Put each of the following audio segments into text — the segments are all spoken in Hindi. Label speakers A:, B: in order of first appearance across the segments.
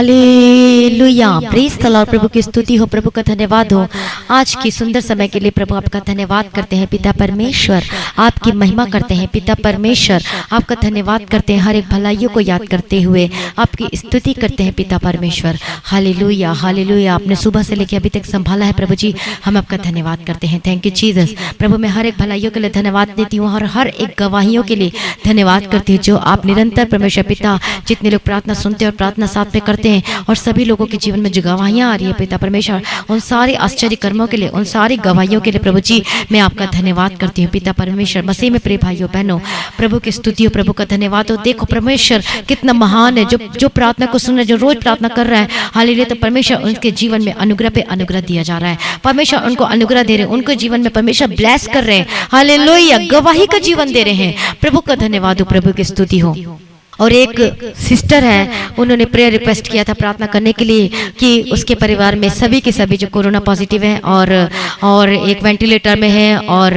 A: Hallelujah, praise the lord. प्रभु की स्तुति हो, प्रभु का धन्यवाद हो। आज की सुंदर समय के लिए प्रभु आपका धन्यवाद करते हैं पिता परमेश्वर, आपकी महिमा करते हैं पिता परमेश्वर, आपका धन्यवाद करते हैं हर एक भलाइयों को याद करते हुए आपकी स्तुति करते हैं पिता परमेश्वर। हालेलुया हालेलुया, आपने सुबह से लेकर अभी तक संभाला है प्रभु जी, हम आपका धन्यवाद करते हैं। Thank you Jesus. प्रभु मैं हर एक भलाइयों के लिए धन्यवाद देती हूँ और हर एक गवाहियों के लिए धन्यवाद करती हूँ जो आप निरंतर परमेश्वर पिता, जितने लोग प्रार्थना सुनते हैं और प्रार्थना साथ में करते हैं और सभी लोगों के जीवन में जो गवाहियाँ आ रही है पिता परमेश्वर, उन सारे आश्चर्य कर्मों के लिए, उन सारी गवाहियों के लिए प्रभु जी मैं आपका धन्यवाद करती हूँ पिता परमेश्वर। मसीह में प्रिय भाइयों बहनों, प्रभु की स्तुति हो, प्रभु का धन्यवाद हो। देखो परमेश्वर कितना महान है, जो प्रार्थना को सुन रहे, जो रोज प्रार्थना कर रहा है, हालेलुया, तो परमेश्वर उनके जीवन में अनुग्रह पे अनुग्रह दिया जा रहा है। परमेश्वर उनको अनुग्रह दे रहे हैं, उनके जीवन में परमेश्वर ब्लेस कर रहे हैं। हालेलुया, गवाही का जीवन दे रहे हैं। प्रभु का धन्यवाद हो, प्रभु की स्तुति हो। और एक सिस्टर है, उन्होंने प्रेयर रिक्वेस्ट किया था प्रार्थना करने के लिए कि उसके परिवार में सभी के सभी जो कोरोना पॉजिटिव हैं और एक वेंटिलेटर में है और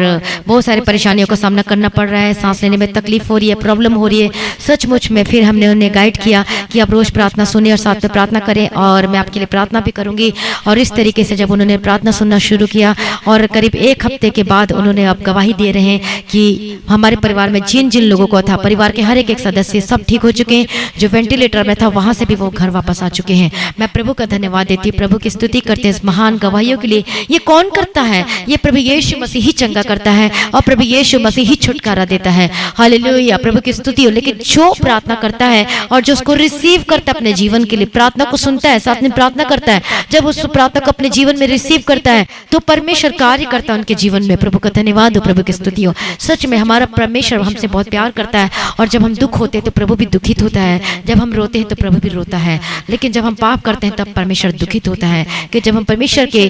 A: बहुत सारी परेशानियों का सामना करना पड़ रहा है, सांस लेने में तकलीफ हो रही है, प्रॉब्लम हो रही है। सचमुच में फिर हमने उन्हें गाइड किया कि आप रोज़ प्रार्थना सुने और साथ में प्रार्थना करें और मैं आपके लिए प्रार्थना भी करूँगी। और इस तरीके से जब उन्होंने प्रार्थना सुनना शुरू किया और करीब एक हफ्ते के बाद उन्होंने अब गवाही दे रहे हैं कि हमारे परिवार में जिन जिन लोगों को था, परिवार के हर एक सदस्य सब ठीक हो चुके हैं। जो वेंटिलेटर में था वहां से भी वो घर वापस आ चुके हैं। मैं प्रभु का धन्यवाद देती हूँ, प्रभु की स्तुति करते हैं इस महान गवाहियों के लिए। ये कौन करता है? ये प्रभु यीशु मसीह ही चंगा करता है और प्रभु यीशु मसीह ही छुटकारा देता है। हालेलुया, प्रभु की स्तुति हो। लेकिन जो प्रार्थना करता है और जो उसको रिसीव करता है अपने जीवन के लिए, प्रार्थना को सुनता है, साथ में प्रार्थना करता है, जब उस प्रार्थना को अपने जीवन में रिसीव करता है तो परमेश्वर कार्य करता है उनके जीवन में। प्रभु का धन्यवाद हो, प्रभु की स्तुति हो। सच में हमारा परमेश्वर हमसे बहुत प्यार करता है और जब हम दुख होते हैं तो प्रभु भी दुखित होता है, जब हम रोते हैं तो प्रभु भी रोता है। लेकिन जब हम पाप करते हैं तब परमेश्वर दुखित होता है कि जब हम परमेश्वर के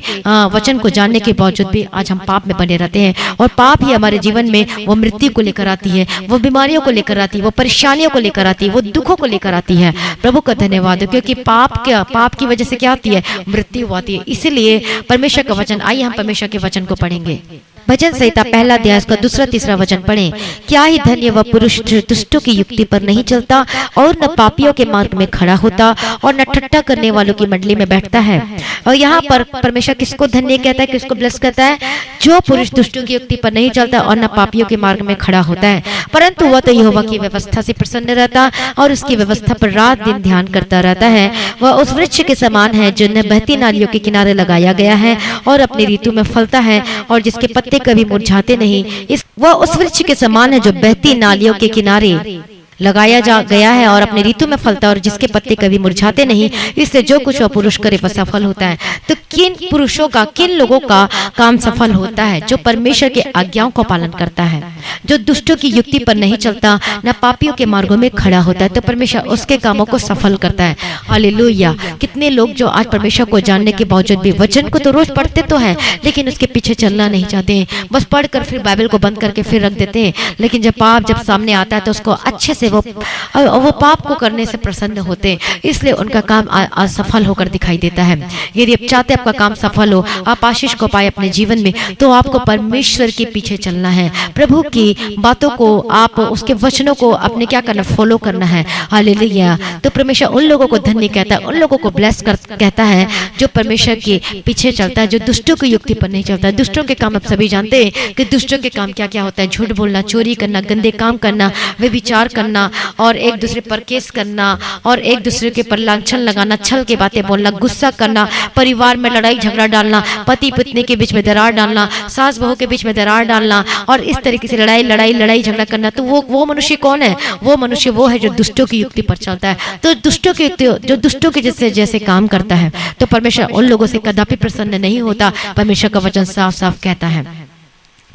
A: वचन को जानने के बावजूद भी आज हम पाप में बने रहते हैं। और पाप ही हमारे जीवन में वो मृत्यु को लेकर आती है, वो बीमारियों को लेकर आती है, वो परेशानियों को लेकर आती है, वो दुखों को लेकर आती है। प्रभु का धन्यवाद हो, क्योंकि पाप की वजह से क्या आती है? मृत्यु आती है। इसीलिए परमेश्वर का वचन, आइए हम परमेश्वर के वचन को पढ़ेंगे। भजन संहिता पहला अध्याय का दूसरा तीसरा वचन पढ़ें। क्या ही धन्य वह पुरुष दुष्टों की युक्ति पर नहीं चलता और न पापियों के मार्ग में खड़ा होता और न ठट्ठा करने वालों की मंडली में बैठता है। और यहाँ पर परमेश्वर किसको धन्य कहता है, किसको ब्लेस करता है? जो पुरुष दुष्टों की युक्ति पर नहीं चलता और न पापियों के मार्ग में खड़ा होता है, परंतु वह तो यहोवा की व्यवस्था से प्रसन्न रहता और उसकी व्यवस्था पर रात दिन ध्यान करता रहता है। वह उस वृक्ष के समान है जो न बहती नालियों के किनारे लगाया गया है और अपनी ऋतु में फलता है और जिसके पत्ते कभी मुरझाते नहीं। वह उस वृक्ष के समान है जो बहती नालियों के किनारे लगाया गया है और अपने ऋतु में फलता और जिसके पत्ते कभी मुरझाते नहीं। इसलिए जो कुछ वह पुरुष करे वह सफल होता है। तो किन पुरुषों का, किन लोगों का काम सफल होता है? जो परमेश्वर के आज्ञाओं का पालन करता है, जो दुष्टों की युक्ति पर नहीं चलता, न पापियों के मार्गों में खड़ा होता है, तो परमेश्वर उसके कामों को सफल करता है। हालेलुया। कितने लोग जो आज परमेश्वर को जानने के बावजूद भी वचन को तो रोज पढ़ते तो है लेकिन उसके पीछे चलना नहीं चाहते हैं। बस पढ़कर फिर बाइबल को बंद करके फिर रख देते हैं। लेकिन जब पाप जब सामने आता है तो उसको अच्छे से वो पाप को करने से प्रसन्न होते हैं। इसलिए उनका काम असफल होकर दिखाई देता है। यदि आप चाहते आपका काम सफल हो, आप आशीष को पाए अपने जीवन में, तो आपको परमेश्वर के पीछे चलना है। प्रभु की बातों को, आप उसके वचनों को अपने क्या करना, फॉलो करना है। हालेलुया। तो परमेश्वर उन लोगों को धन्य कहता है, उन लोगों को ब्लेस कहता है जो परमेश्वर के पीछे चलता है, जो दुष्टों की युक्ति पर नहीं चलता। दुष्टों के काम आप सभी जानते हैं कि दुष्टों के काम क्या क्या होता है। झूठ बोलना, चोरी करना, गंदे काम करना, व्यभिचार करना और एक दूसरे पर केस करना और एक दूसरे के पर लांछन लगाना, छल के बातें बोलना, गुस्सा करना, परिवार में लड़ाई झगड़ा डालना, पति पत्नी के बीच में दरार डालना, सास बहू के बीच में दरार डालना और इस तरीके से लड़ाई झगड़ा करना। तो वो मनुष्य कौन है? वो मनुष्य वो है जो दुष्टों की युक्ति पर चलता है। तो दुष्टों की युक्ति, जो दुष्टों के जैसे काम करता है, तो परमेश्वर उन लोगों से कदापि प्रसन्न नहीं होता। परमेश्वर का वचन साफ साफ कहता है।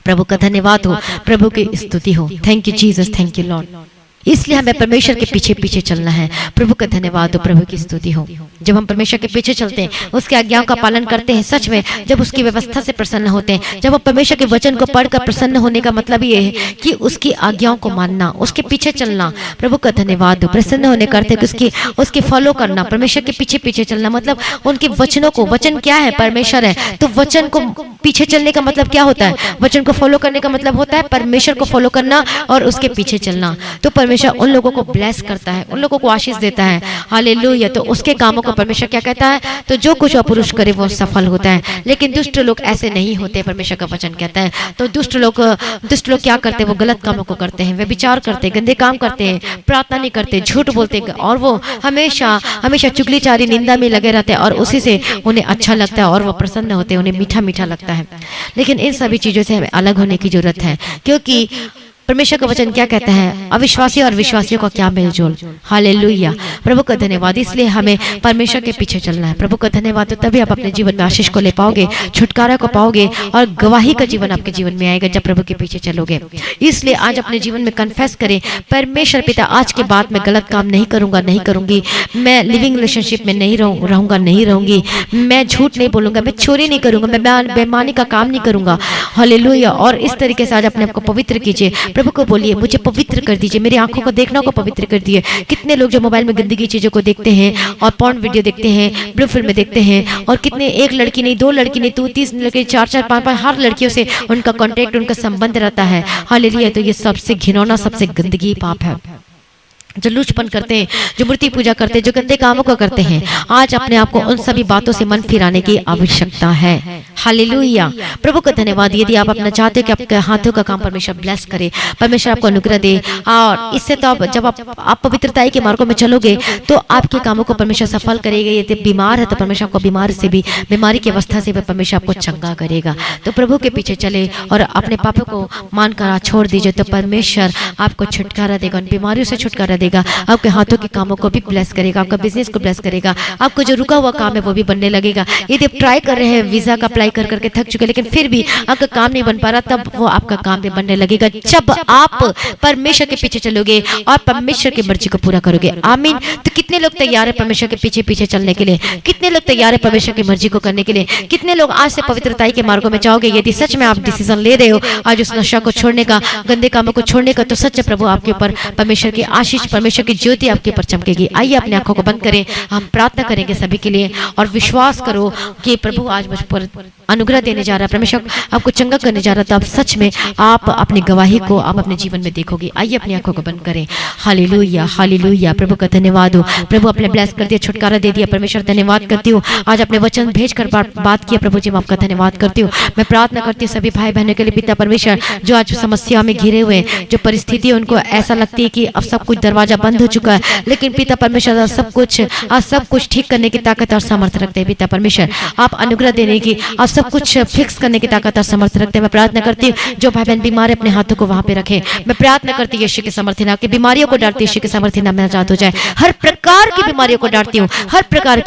A: प्रभु का धन्यवाद हो, प्रभु की स्तुति हो। Thank you Jesus, thank you Lord. इसलिए हमें परमेश्वर के पीछे पीछे चलना है। प्रभु का धन्यवाद हो, प्रभु की स्तुति हो। जब हम परमेश्वर के पीछे चलते हैं, उसके आज्ञाओं का पालन करते हैं, सच में जब उसकी व्यवस्था से प्रसन्न होते हैं, जब हम परमेश्वर के वचन को पढ़कर प्रसन्न होने का मतलब ये है कि उसकी आज्ञाओं को मानना, उसके पीछे चलना। प्रभु का धन्यवाद हो। प्रसन्न होने का अर्थ है उसकी फॉलो करना, परमेश्वर के पीछे पीछे चलना, मतलब उनके वचनों को, वचन क्या है? परमेश्वर है, तो वचन को पीछे चलने का मतलब क्या होता है? वचन को फॉलो करने का मतलब होता है परमेश्वर को फॉलो करना और उसके पीछे चलना। तो परमेश्वर उन लोगों को ब्लेस करता है, उन लोगों को आशीष देता है। हालेलुया। तो उसके कामों को परमेश्वर क्या कहता है, तो जो कुछ पुरुष करे वो सफल होता है। लेकिन दुष्ट लोग ऐसे नहीं होते, परमेश्वर का वचन कहता है। तो दुष्ट लोग क्या करते हैं, वो गलत कामों को करते हैं, वे विचार करते हैं, गंदे काम करते हैं, प्रार्थना नहीं करते, झूठ बोलते हैं, और वो हमेशा हमेशा चुगलीचारी निंदा में लगे रहते हैं, और उसी से उन्हें अच्छा लगता है और वो प्रसन्न होते हैं, उन्हें मीठा मीठा लगता है। लेकिन इन सभी चीजों से हमें अलग होने की जरूरत है, क्योंकि परमेश्वर का वचन क्या कहता है, अविश्वासी और विश्वासियों का क्या मेलजोल। हालेलुया। प्रभु का धन्यवाद। इसलिए हमें परमेश्वर के पीछे चलना है। प्रभु का धन्यवाद। तो तभी आप अपने जीवन में आशीष को ले पाओगे, छुटकारा को पाओगे, और गवाही का जीवन आपके जीवन में आएगा जब प्रभु के पीछे चलोगे। इसलिए आज अपने जीवन में कन्फेस करें, परमेश्वर पिता आज के बाद मैं गलत काम नहीं करूंगा, नहीं करूंगी, मैं लिविंग रिलेशनशिप में नहीं रहूंगा, नहीं रहूंगी, मैं झूठ नहीं बोलूंगा, मैं चोरी नहीं करूंगा, मैं बेईमानी का काम नहीं करूंगा। हालेलुया। और इस तरीके से आज अपने आप को पवित्र कीजिए। प्रभु को बोलिए, मुझे पवित्र कर दीजिए, मेरी आंखों को देखना को पवित्र कर दिए। कितने लोग जो मोबाइल में गंदगी चीजों को देखते हैं और पॉर्न वीडियो देखते हैं, ब्लू फिल्म देखते हैं, और कितने एक लड़की नहीं, दो लड़की नहीं, 2-3 लड़के, 4-4 5-5 हर लड़कियों से उनका कॉन्टेक्ट, उनका संबंध रहता है। हालेलुया। तो ये सबसे घिनौना, सबसे गंदगी पाप है। जो लूचपन करते हैं, जो मूर्ति पूजा करते हैं, जो गंदे कामों को करते हैं, आज अपने आप को उन सभी बातों से मन फिराने की आवश्यकता है। हालेलुया। प्रभु का धन्यवाद। यदि आप अपना चाहते हो कि आपके हाथों का काम परमेश्वर ब्लेस करे, परमेश्वर आपको अनुग्रह दे, और इससे तो आप जब आप पवित्रताई के मार्गों में चलोगे तो आपके कामों को परमेश्वर सफल करेगा। यदि बीमार है तो परमेश्वर आपको बीमारी की अवस्था से परमेश्वर आपको चंगा करेगा। तो प्रभु के पीछे चले और अपने पापों को मानकर छोड़ दीजिए, तो परमेश्वर आपको छुटकारा देगा, उन बीमारियों से छुटकारा देगा, आपके हाथों के कामों को भी ब्लेस करेगा, आपका बिजनेस को ब्लेस करेगा, आपको जो रुका हुआ काम है वो भी बनने लगेगा। यदि आप ट्राई कर रहे हैं, वीजा का अप्लाई कर करके थक चुके, लेकिन फिर भी आपका काम नहीं बन पा रहा, तब वो आपका काम भी बनने लगेगा जब आप परमेश्वर के पीछे चलोगे और परमेश्वर की मर्जी को पूरा करोगे। आमीन। तो कितने लोग तैयार है परमेश्वर के पीछे पीछे चलने के लिए? कितने लोग तैयार है परमेश्वर की मर्जी को करने के लिए? कितने लोग आज से पवित्रताई के मार्गों में जाओगे? यदि सच में आप डिसीजन ले रहे हो आज उस नशा को छोड़ने का, गंदे कामों को छोड़ने का, तो सच प्रभु आपके ऊपर परमेश्वर की आशीष, परमेश्वर की ज्योति आपके ऊपर चमकेगी। आइए अपनी आंखों को बंद करें, हम प्रार्थना करेंगे सभी के लिए, और विश्वास करो कि प्रभु आज मुझ पर अनुग्रह देने जा रहा है, परमेश्वर आपको चंगा करने जा रहा है। तो आप सच में आप अपनी गवाही को आप अपने जीवन में देखोगे। आइए अपनी आंखों को बंद करें। Hallelujah, hallelujah. प्रभु का धन्यवाद हो। प्रभु अपने ब्लेस कर दिया, छुटकारा दे दिया। परमेश्वर धन्यवाद करती हूँ, आज अपने वचन भेज कर बात किया। प्रभु जी मैं आपका धन्यवाद करती हूँ। मैं प्रार्थना करती हूँ सभी भाई बहनों के लिए पिता परमेश्वर, जो आज समस्या में घिरे हुए, जो परिस्थिति उनको ऐसा लगती है कि अब सब कुछ दरवाजा बंद हो चुका है, लेकिन पिता परमेश्वर सब कुछ ठीक करने की ताकत और सामर्थ रखते हैं। पिता परमेश्वर आप अनुग्रह देने की, आप सब कुछ फिक्स करने की ताकत और सामर्थ रखते हैं। मैं प्रार्थना करती हूँ जो भाई बहन बीमार है अपने हाथों को वहां पे रखें। मैं प्रार्थना करती हूँ यीशु के सामर्थ्य नाम की बीमारियों को डांटती हूँ, यीशु के सामर्थ्य नाम में आजाद हो जाए। हर प्रकार की बीमारियों को डांटती हूँ, हर प्रकार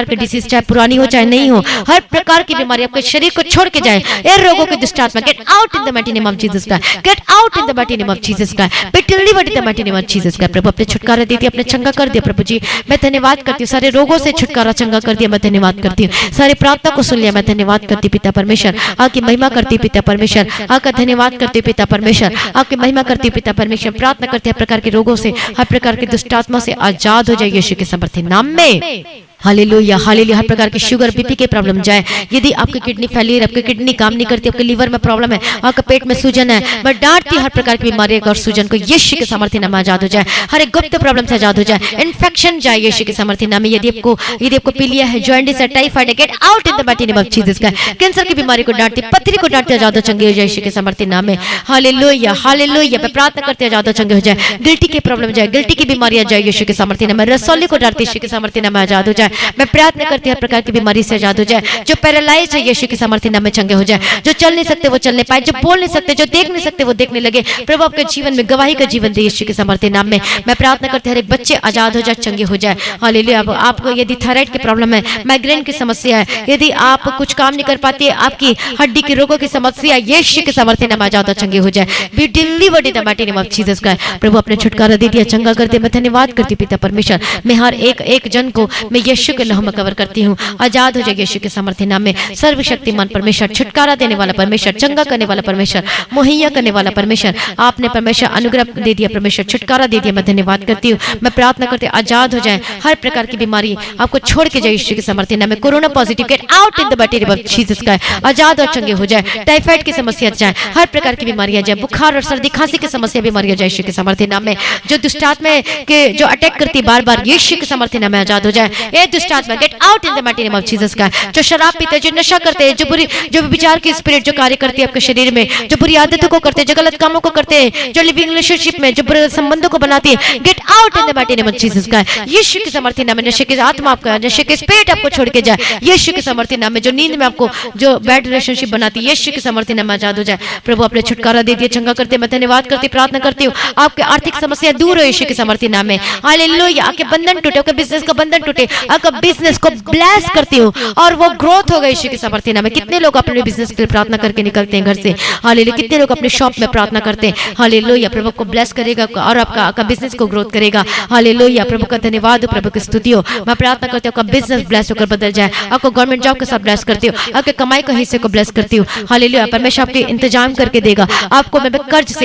A: की डिसीज, चाहे पुरानी हो चाहे नहीं हो, हर प्रकार की बीमारी आपके शरीर को छोड़ के जाए। ए रोगों की दुष्ट आत्मा get out in the mighty name of Jesus Christ, get out in the mighty name of Jesus Christ, be delivered in the mighty name of Jesus Christ. प्रभु अपने छुटकारा दे दिया, अपने चंगा कर दिया। प्रभु जी मैं धन्यवाद करती हूँ, सारे रोगों से छुटकारा चंगा कर दिया। मैं धन्यवाद करती हूँ, सारी प्रार्थना को सुन लिया। मैं धन्यवाद करती पिता परमेश्वर, आपकी महिमा करती पिता परमेश्वर, आपका धन्यवाद करती पिता परमेश्वर, आपकी महिमा करती पिता परमेश्वर। प्रार्थना करती हर प्रकार के रोगों से, हर प्रकार के दुष्ट आत्मा से आजाद हो जाए यीशु के सामर्थ्य नाम में। Hallelujah, hallelujah. हर प्रकार की शुगर बीपी के प्रॉब्लम जाए। यदि आपकी किडनी फेलियर, आपकी किडनी काम नहीं करती, आपके लीवर में प्रॉब्लम है, आपका पेट में सूजन है, मैं डांटती हर प्रकार की बीमारी और सूजन को यीशु के सामर्थ्य नाम में आजाद हो जाए। हर एक गुप्त प्रॉब्लम से आजाद हो जाए, इन्फेक्शन जाए यीशु के सामर्थ्य नाम में। यदि आपको पीलिया है, जॉइंटिस है, टाइफाइड है, gate out in the mighty name of Jesus Christ. Cancer की बीमारी को डांटती, पथरी को डांटते आजाद चंगे हो जाए यीशु के सामर्थ्य नाम में। Hallelujah, hallelujah. मैं प्रार्थना करते आजाद चंगे हो जाए। गिल्टी की प्रॉब्लम जाए, गिल्टी की बीमारियां जाए यीशु के सामर्थ्य नाम में। रसौली को डांटती यीशु के सामर्थ्य नाम में आजाद हो जाए। मैं प्रार्थना करती हर प्रकार की बीमारी से आजाद हो जाए। जो पैरालाइज है यीशु के सामर्थ्य नाम में चंगे हो जाए। जो चल नहीं सकते वो चलने पाए, जो बोल नहीं सकते, जो देख नहीं सकते वो देखने लगे। प्रभु आपके जीवन में गवाही का जीवन दे यीशु के सामर्थ्य नाम में। मैं प्रार्थना करती हर एक बच्चे आजाद हो जाए, चंगे हो जाए। हालेलुया। आपको यदि थायराइड की प्रॉब्लम है, माइग्रेन की समस्या है, यदि आप कुछ काम नहीं कर पाती है, आपकी हड्डी के रोगों की समस्या, यीशु के सामर्थ्य नाम आजाद हो चंगे हो जाए। Be delivered in the mighty name of Jesus Christ. प्रभु अपने छुटकारा दे दिया, चंगा कर दिया। मैं धन्यवाद करती पिता परमेश्वर। मैं हर एक जन को मैं यीशु यीशु के लहू में कवर करती हूँ। आजाद हो जाए यीशु के सामर्थ्य नाम में। सर्वशक्तिमान परमेश्वर, छुटकारा देने वाला परमेश्वर, चंगा करने वाला परमेश्वर, मुहैया करने वाला परमेश्वर, आपने परमेश्वर अनुग्रह दे दिया, परमेश्वर छुटकारा दे दिया। मैं धन्यवाद करती हूँ। मैं प्रार्थना करती हूँ आजाद हो जाए हर प्रकार की बीमारी आपको छोड़ के जाए यीशु के सामर्थ्य नाम में। Corona positive get out in the मिghty name of जीसस का आजाद और चंगे हो जाए। टाइफाइड की समस्या जाए, हर प्रकार की बीमारियां जाए, बुखार और सर्दी खांसी की समस्या बीमारियां जाए यीशु के सामर्थ्य नाम में। जो दुष्ट आत्मा के जो अटैक करती बार बार यीशु के सामर्थ्य नाम में आजाद हो जाए। ए दुष्ट आत्मा get out in the mighty name of Jesus का। जो शराब पीते, जो नशा करते हैं, जो विचार की स्पिरिट जो कार्य करती है आपके शरीर में, जो बुरी आदतों को करते हैं, जो गलत कामों को करते हैं, जो लिविंग रिलेशनशिप में जो बुरे संबंधों को बनाती है, gate out in the mighty name of Jesus का। यीशु के सामर्थ्य नाम में नशे की आत्मा आपका, नशे के स्पिरिट आपको छोड़ के जाए यीशु के सामर्थ्य नाम में। जो नींद में आपको जो बैड रिलेशनशिप बनाती है यीशु के सामर्थ्य नाम में आजाद हो जाए। प्रभु अपने छुटकारा दे दिए, चंगा करते। मैं धन्यवाद करती, प्रार्थना करती हूँ आपके आर्थिक समस्या दूर हो यीशु के सामर्थ्य नाम में। हालेलुया। आपके बंधन टूटे, आपके बिजनेस का बंधन टूटे, आपका बिजनेस को ब्लेस करती हूँ और वो ग्रोथ होगा यीशु के सामर्थ्य नाम में। कितने लोग अपने बिजनेस के लिए प्रार्थना करके निकलते हैं घर से, हालेलुया। कितने लोग अपने शॉप में प्रार्थना करते हैं, हालेलुया। प्रभु को ब्लेस करेगा और आपका बिजनेस को ग्रोथ करेगा, हालेलुया। प्रभु का धन्यवाद, प्रभु की स्तुति हो। मैं प्रार्थना करती हूँ आपका बिजनेस ब्लेस होकर बदल जाए, आपको गवर्नमेंट जॉब के साथ ब्लेस करती हूँ, आपके कमाई का हिस्से को ब्लेस करती हूँ, हालेलुया। परमेश्वर आपके इंतजाम करके देगा आपको। मैं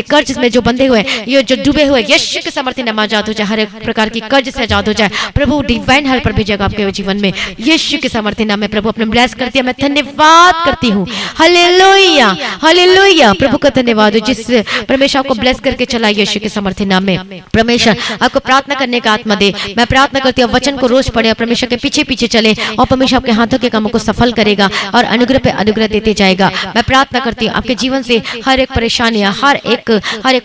A: कर्ज में जो बंधे हुए, ये जो डूबे हुए यीशु के सामर्थ्य नाम आजाद हो जाए, हर एक प्रकार की कर्ज से आजाद हो जाए। प्रभु डिवाइन हेल्प पर भेजेगा आपके जीवन में यीशु के सामर्थ्य नाम में। प्रभु अपने ब्लेस करती है, मैं धन्यवाद करती हूँ, हालेलुया हालेलुया। प्रभु का धन्यवाद हो जिस परमेश्वर आपको ब्लेस करके चला यीशु के सामर्थ्य नाम में। परमेश्वर आपको प्रार्थना करने का आत्मा दे। मैं प्रार्थना करती हूँ वचन को रोज पढ़े और परमेश्वर के पीछे पीछे चले और परमेश्वर आपके हाथों के कामों को सफल करेगा और अनुग्रह पे अनुग्रह देते जाएगा। मैं प्रार्थना करती हूँ आपके जीवन से हर एक परेशानियां, हर एक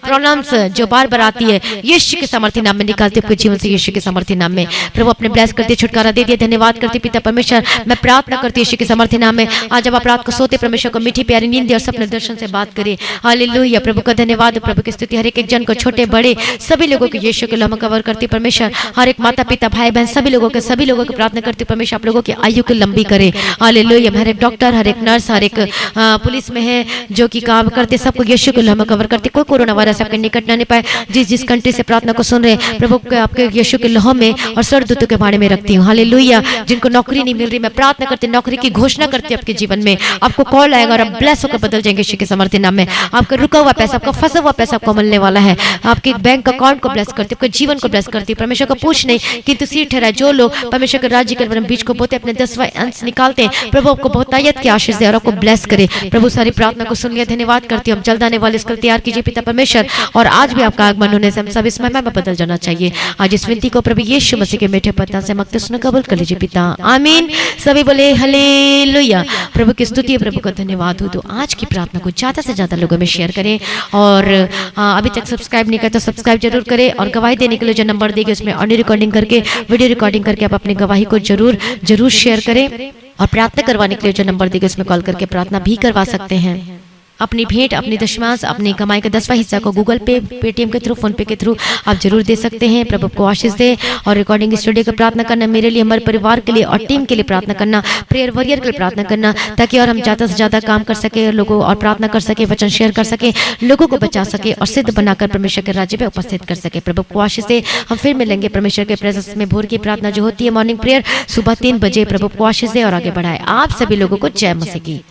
A: प्रॉब्लम्स जो बार बार आती है यीशु के सामर्थ्य नाम में निकालते आपके जीवन से यीशु के सामर्थ्य नाम में। प्रभु अपने ब्लेस करते, छुटकारा दे दिया। धन्यवाद करती पिता परमेश्वर। मैं प्रार्थना करती यीशु के सामर्थ्य नाम में। आज जब आप रात को सोते परमेश्वर को मीठी प्यारी नींद दे और सपने दर्शन से बात करें, हालेलुया। प्रभु का धन्यवाद, प्रभु की स्तुति। हर एक जन को, छोटे बड़े सभी लोगों को यीशु के नाम कवर करती परमेश्वर। हर एक माता पिता भाई बहन सभी लोगों की प्रार्थना करती परमेश्वर आप लोगों की आयु को लंबी करे, हालेलुया। हर एक डॉक्टर, हर एक नर्स, हर एक पुलिस में है जो कि काम करते सबको यीशु के नाम कवर करते। कोई कोरोना वायरस आपके निकट न पाए। जिस कंट्री से प्रार्थना को सुन रहे हैं प्रभु के आपके यीशु के लहू में और स्वर्गदूतों के बारे में रखती हूँ, हालेलुया। जिनको नौकरी नहीं मिल रही, मैं प्रार्थना करती नौकरी की घोषणा करती आपके जीवन में। आपको कॉल आएगा और आप ब्लेस होकर बदल जाएंगे यीशु के सामर्थ्य नाम में। आपका रुका हुआ पैसा, आपका फंसा हुआ पैसा आपको मिलने वाला है। आपके बैंक अकाउंट को ब्लेस करती, आपके जीवन को ब्लेस करती। परमेश्वर का पूछ नहीं किंतु सीट ठहरा। जो लोग परमेश्वर के राज्य के बीज को बोते अपने 10वां अंश निकालते हैं, प्रभु आपको बहुतायत की आशीष दे और आपको ब्लेस करे। प्रभु सारी प्रार्थना को सुन लिया, धन्यवाद करती हूँ। जल्द आने वाले इसको तैयार कीजिए पिता परमेश्वर, और आज भी आपका आगमन होने से हम सब इस महिमा में बदल जाना चाहिए। आज इस विनती को प्रभु यीशु मसीह के मीठे पत्ता से मक्त सुन कबूल कर लीजिए पिता, आमीन। सभी बोले हालेलुया। प्रभु की स्तुति, प्रभु का धन्यवाद हो। तो आज की प्रार्थना को ज्यादा से ज्यादा लोगों में शेयर करें और अभी तक सब्सक्राइब नहीं करते तो सब्सक्राइब जरूर करें। और गवाही देने के लिए जो नंबर देंगे उसमें ऑडियो रिकॉर्डिंग करके, वीडियो रिकॉर्डिंग करके आप अपनी गवाही को जरूर शेयर करें। और प्रार्थना करवाने के लिए जो नंबर देंगे उसमें कॉल करके प्रार्थना भी करवा सकते हैं। अपनी भेंट, अपनी दशमांश, अपनी कमाई का 10वां हिस्सा को गूगल पे, पेटीएम के थ्रू, फोन पे के थ्रू आप जरूर दे सकते हैं। प्रभु को आशीष दे। और रिकॉर्डिंग स्टूडियो की प्रार्थना करना, मेरे लिए, हमारे परिवार के लिए और टीम के लिए प्रार्थना करना, प्रेयर वॉरियर के लिए प्रार्थना करना, ताकि और हम ज़्यादा से ज़्यादा काम कर सके लोगों और प्रार्थना कर सके, वचन शेयर कर सके, लोगों को बचा सके और सिद्ध बनाकर परमेश्वर के राज्य में उपस्थित कर सके। प्रभु को आशीष दे। हम फिर मिलेंगे परमेश्वर के प्रेजेंस में। भोर की प्रार्थना जो होती है मॉर्निंग प्रेयर सुबह 3 बजे। प्रभु को आशीष दे और आगे बढ़ाए। आप सभी लोगों को जय मसीह की।